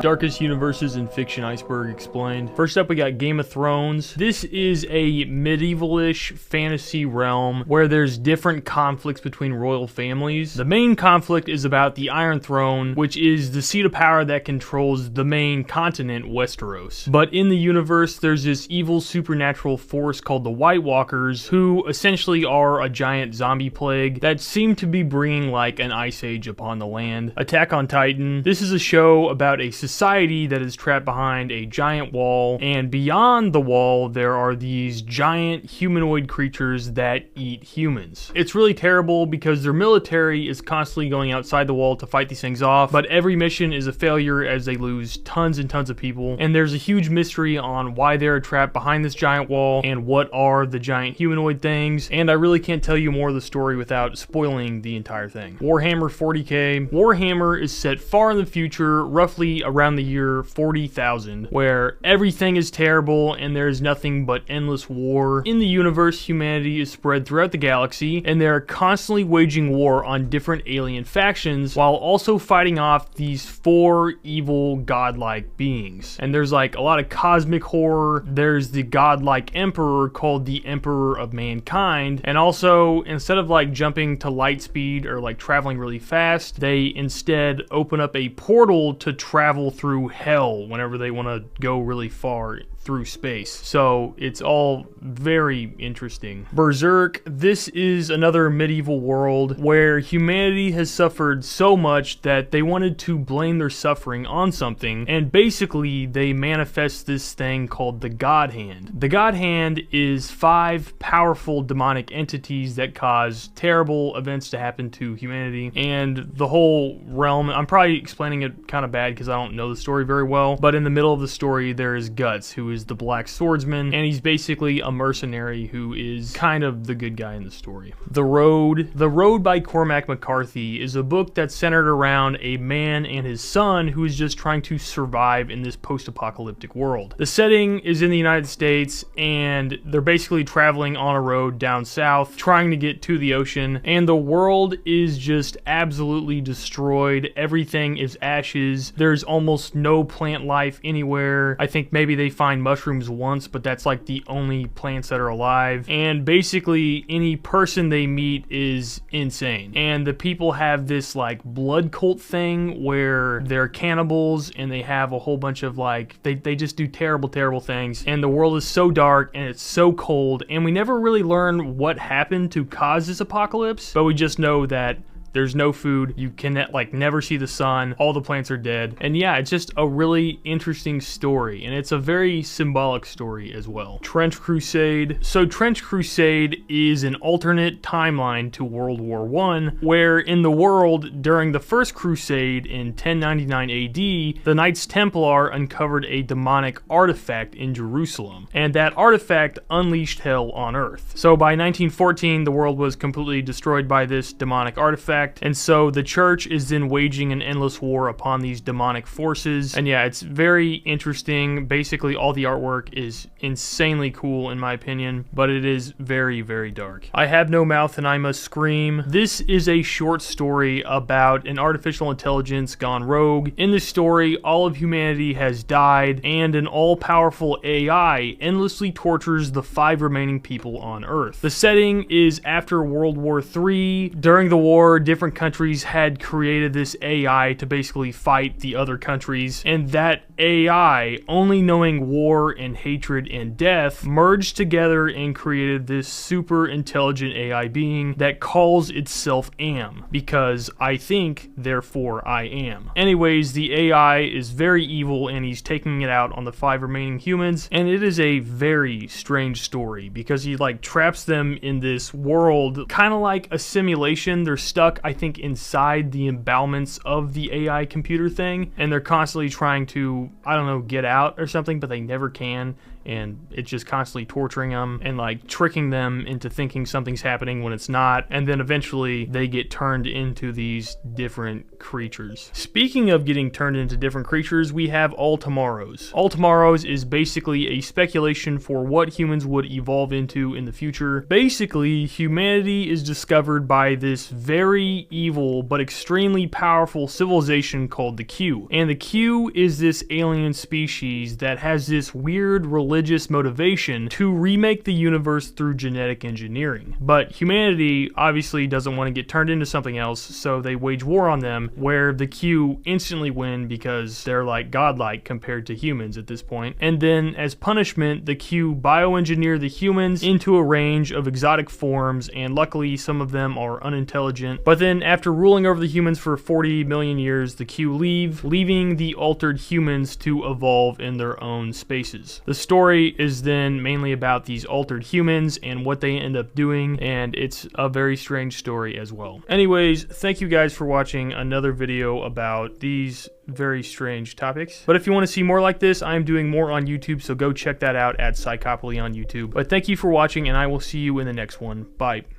Darkest universes in fiction iceberg explained. First up, we got Game of Thrones. This is a medieval-ish fantasy realm where there's different conflicts between royal families. The main conflict is about the Iron Throne, which is the seat of power that controls the main continent, Westeros. But in the universe, there's this evil supernatural force called the White Walkers, who essentially are a giant zombie plague that seem to be bringing like an ice age upon the land. Attack on Titan. This is a show about a society that is trapped behind a giant wall, and beyond the wall there are these giant humanoid creatures that eat humans. It's really terrible because their military is constantly going outside the wall to fight these things off, but every mission is a failure as they lose tons and tons of people, and there's a huge mystery on why they're trapped behind this giant wall and what are the giant humanoid things, and I really can't tell you more of the story without spoiling the entire thing. Warhammer 40k. Warhammer is set far in the future, roughly around the year 40,000, where everything is terrible and there's nothing but endless war. In the universe, humanity is spread throughout the galaxy, and they're constantly waging war on different alien factions while also fighting off these 4 evil godlike beings. And there's like a lot of cosmic horror. There's the godlike emperor called the Emperor of Mankind, and also instead of like jumping to light speed or like traveling really fast, they instead open up a portal to travel through hell whenever they want to go really far through space. So it's all very interesting. Berserk. This is another medieval world where humanity has suffered so much that they wanted to blame their suffering on something, and basically they manifest this thing called the God Hand. The God Hand is 5 powerful demonic entities that cause terrible events to happen to humanity and the whole realm. I'm probably explaining it kind of bad because I don't know the story very well, but in the middle of the story there is Guts, who is the Black Swordsman, and he's basically a mercenary who is kind of the good guy in the story. The Road. The Road by Cormac McCarthy is a book that's centered around a man and his son who is just trying to survive in this post-apocalyptic world. The setting is in the United States, and they're basically traveling on a road down south trying to get to the ocean, and the world is just absolutely destroyed. Everything is ashes. There's almost no plant life anywhere. I think maybe they find mushrooms once, but that's like the only plants that are alive, and basically any person they meet is insane. And the people have this like blood cult thing where they're cannibals and they have a whole bunch of like they just do terrible things, and the world is so dark and it's so cold, and we never really learn what happened to cause this apocalypse, but we just know that there's no food, you can like never see the sun, all the plants are dead, and yeah, it's just a really interesting story, and it's a very symbolic story as well. Trench Crusade. So Trench Crusade is an alternate timeline to World War I, where in the world during the First Crusade in 1099 AD, the Knights Templar uncovered a demonic artifact in Jerusalem, and that artifact unleashed hell on Earth. So by 1914, the world was completely destroyed by this demonic artifact, and so the church is then waging an endless war upon these demonic forces. And yeah, it's very interesting. Basically all the artwork is insanely cool in my opinion, but it is very dark. I Have No Mouth and I Must Scream. This is a short story about an artificial intelligence gone rogue. In this story, all of humanity has died, and an all-powerful AI endlessly tortures the 5 remaining people on Earth. The setting is after World War III. During the war, different countries had created this AI to basically fight the other countries, and that AI, only knowing war and hatred and death, merged together and created this super intelligent AI being that calls itself Am, because I think, therefore I am. Anyways, the AI is very evil and he's taking it out on the 5 remaining humans, and it is a very strange story because he like traps them in this world, kind of like a simulation. They're stuck, I think, inside the embowelments of the AI computer thing, and they're constantly trying to, I don't know, get out or something, but they never can. and it's just constantly torturing them and like tricking them into thinking something's happening when it's not, and then eventually they get turned into these different creatures. Speaking of getting turned into different creatures, we have All Tomorrows. All Tomorrows is basically a speculation for what humans would evolve into in the future. Basically, humanity is discovered by this very evil but extremely powerful civilization called the Q. And the Q is this alien species that has this weird religious motivation to remake the universe through genetic engineering. But humanity obviously doesn't want to get turned into something else, so they wage war on them, where the Q instantly win because they're like godlike compared to humans at this point. And then as punishment, the Q bioengineer the humans into a range of exotic forms, and luckily some of them are unintelligent. But then after ruling over the humans for 40 million years, the Q leave, leaving the altered humans to evolve in their own spaces. The story is then mainly about these altered humans and what they end up doing, and it's a very strange story as well. Anyways, thank you guys for watching another video about these very strange topics. But if you want to see more like this, I'm doing more on YouTube, so go check that out at Psychopoly on YouTube. But thank you for watching, and I will see you in the next one. Bye.